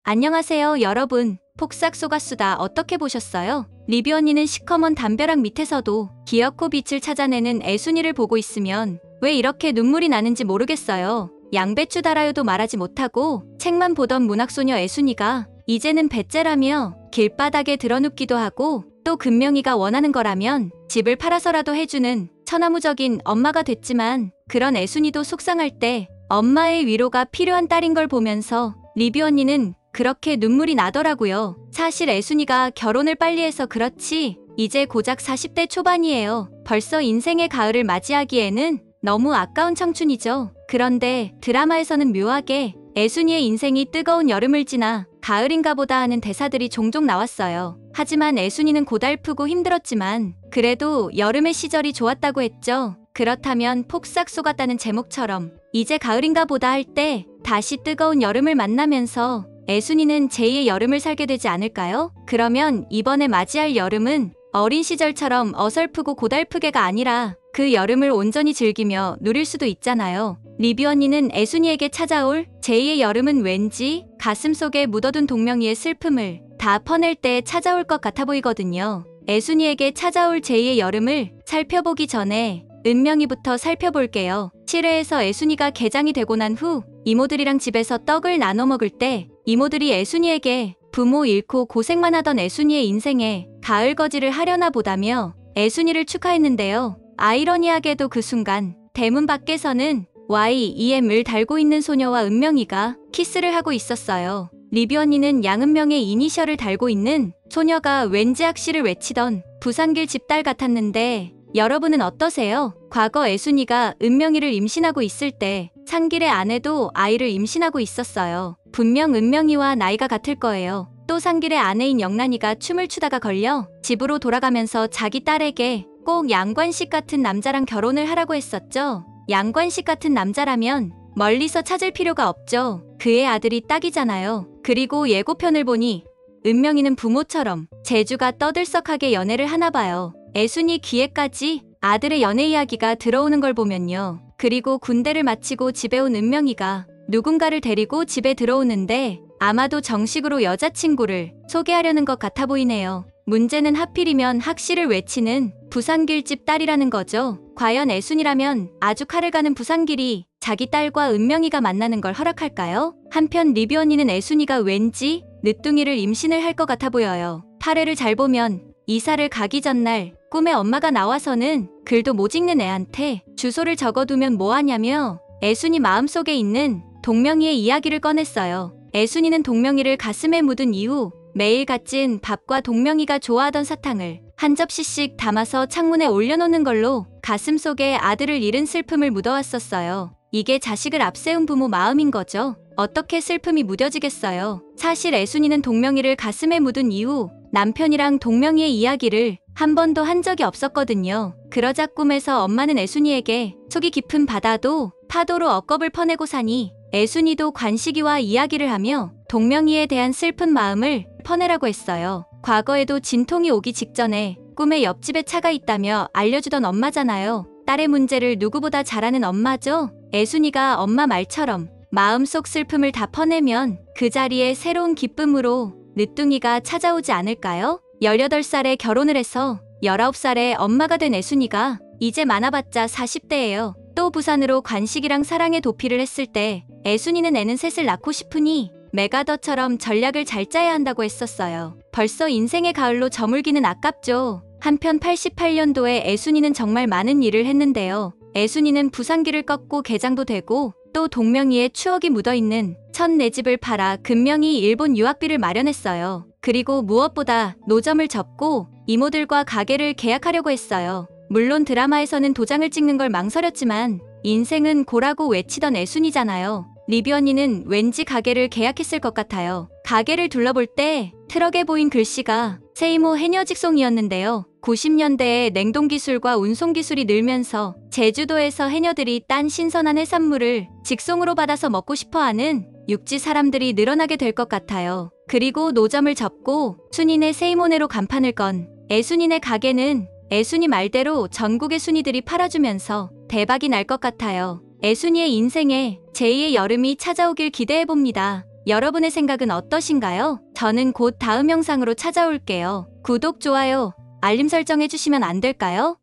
안녕하세요, 여러분. 폭삭 속았수다 어떻게 보셨어요? 리뷰 언니는 시커먼 담벼락 밑에서도 기어코 빛을 찾아내는 애순이를 보고 있으면 왜 이렇게 눈물이 나는지 모르겠어요. 양배추 달아요도 말하지 못하고 책만 보던 문학소녀 애순이가 이제는 배째라며 길바닥에 드러눕기도 하고 또 금명이가 원하는 거라면 집을 팔아서라도 해주는 천하무적인 엄마가 됐지만 그런 애순이도 속상할 때 엄마의 위로가 필요한 딸인 걸 보면서 리뷰 언니는 그렇게 눈물이 나더라고요. 사실 애순이가 결혼을 빨리 해서 그렇지 이제 고작 40대 초반이에요. 벌써 인생의 가을을 맞이하기에는 너무 아까운 청춘이죠. 그런데 드라마에서는 묘하게 애순이의 인생이 뜨거운 여름을 지나 가을인가 보다 하는 대사들이 종종 나왔어요. 하지만 애순이는 고달프고 힘들었지만 그래도 여름의 시절이 좋았다고 했죠. 그렇다면 폭삭 속았다는 제목처럼 이제 가을인가 보다 할 때 다시 뜨거운 여름을 만나면서 애순이는 제2의 여름을 살게 되지 않을까요? 그러면 이번에 맞이할 여름은 어린 시절처럼 어설프고 고달프게가 아니라 그 여름을 온전히 즐기며 누릴 수도 있잖아요. 리뷰 언니는 애순이에게 찾아올 제2의 여름은 왠지 가슴속에 묻어둔 동명이의 슬픔을 다 퍼낼 때 찾아올 것 같아 보이거든요. 애순이에게 찾아올 제2의 여름을 살펴보기 전에 은명이부터 살펴볼게요. 7회에서 애순이가 개장이 되고 난 후 이모들이랑 집에서 떡을 나눠 먹을 때 이모들이 애순이에게 부모 잃고 고생만 하던 애순이의 인생에 가을거지를 하려나 보다며 애순이를 축하했는데요. 아이러니하게도 그 순간 대문 밖에서는 YEM을 달고 있는 소녀와 은명이가 키스를 하고 있었어요. 리뷰 언니는 양은명의 이니셜을 달고 있는 소녀가 왠지 악시를 외치던 부산길 집딸 같았는데 여러분은 어떠세요? 과거 애순이가 은명이를 임신하고 있을 때 상길의 아내도 아이를 임신하고 있었어요. 분명 은명이와 나이가 같을 거예요. 또 상길의 아내인 영란이가 춤을 추다가 걸려 집으로 돌아가면서 자기 딸에게 꼭 양관식 같은 남자랑 결혼을 하라고 했었죠. 양관식 같은 남자라면 멀리서 찾을 필요가 없죠. 그의 아들이 딱이잖아요. 그리고 예고편을 보니 은명이는 부모처럼 재주가 떠들썩하게 연애를 하나 봐요. 애순이 귀에까지 아들의 연애 이야기가 들어오는 걸 보면요. 그리고 군대를 마치고 집에 온 은명이가 누군가를 데리고 집에 들어오는데 아마도 정식으로 여자친구를 소개하려는 것 같아 보이네요. 문제는 하필이면 학시를 외치는 부산길집 딸이라는 거죠. 과연 애순이라면 아주 칼을 가는 부산길이 자기 딸과 은명이가 만나는 걸 허락할까요? 한편 리뷰 언니는 애순이가 왠지 늦둥이를 임신을 할 것 같아 보여요. 8회를 잘 보면 이사를 가기 전날 꿈에 엄마가 나와서는 글도 못 읽는 애한테 주소를 적어두면 뭐하냐며 애순이 마음속에 있는 동명이의 이야기를 꺼냈어요. 애순이는 동명이를 가슴에 묻은 이후 매일 갖진 밥과 동명이가 좋아하던 사탕을 한 접시씩 담아서 창문에 올려놓는 걸로 가슴속에 아들을 잃은 슬픔을 묻어왔었어요. 이게 자식을 앞세운 부모 마음인 거죠. 어떻게 슬픔이 무뎌지겠어요. 사실 애순이는 동명이를 가슴에 묻은 이후 남편이랑 동명이의 이야기를 한 번도 한 적이 없었거든요. 그러자 꿈에서 엄마는 애순이에게 속이 깊은 바다도 파도로 억겁을 퍼내고 사니 애순이도 관식이와 이야기를 하며 동명이에 대한 슬픈 마음을 퍼내라고 했어요. 과거에도 진통이 오기 직전에 꿈에 옆집에 차가 있다며 알려주던 엄마잖아요. 딸의 문제를 누구보다 잘 아는 엄마죠. 애순이가 엄마 말처럼 마음속 슬픔을 다 퍼내면 그 자리에 새로운 기쁨으로 늦둥이가 찾아오지 않을까요? 18살에 결혼을 해서 19살에 엄마가 된 애순이가 이제 많아봤자 40대예요. 또 부산으로 관식이랑 사랑의 도피를 했을 때 애순이는 애는 셋을 낳고 싶으니 메가더처럼 전략을 잘 짜야 한다고 했었어요. 벌써 인생의 가을로 저물기는 아깝죠. 한편 88년도에 애순이는 정말 많은 일을 했는데요. 애순이는 부산길을 꺾고 개장도 되고 또 동명이의 추억이 묻어있는 첫 내 집을 팔아 금명이 일본 유학비를 마련했어요. 그리고 무엇보다 노점을 접고 이모들과 가게를 계약하려고 했어요. 물론 드라마에서는 도장을 찍는 걸 망설였지만 인생은 고라고 외치던 애순이잖아요. 리뷰 언니는 왠지 가게를 계약했을 것 같아요. 가게를 둘러볼 때 트럭에 보인 글씨가 세이모 해녀직송이었는데요. 90년대에 냉동기술과 운송기술이 늘면서 제주도에서 해녀들이 딴 신선한 해산물을 직송으로 받아서 먹고 싶어하는 육지 사람들이 늘어나게 될 것 같아요. 그리고 노점을 접고 순이네 세이모네로 간판을 건 애순이네 가게는 애순이 말대로 전국의 순이들이 팔아주면서 대박이 날 것 같아요. 애순이의 인생에 제2의 여름이 찾아오길 기대해봅니다. 여러분의 생각은 어떠신가요? 저는 곧 다음 영상으로 찾아올게요. 구독, 좋아요, 알림 설정 해주시면 안 될까요?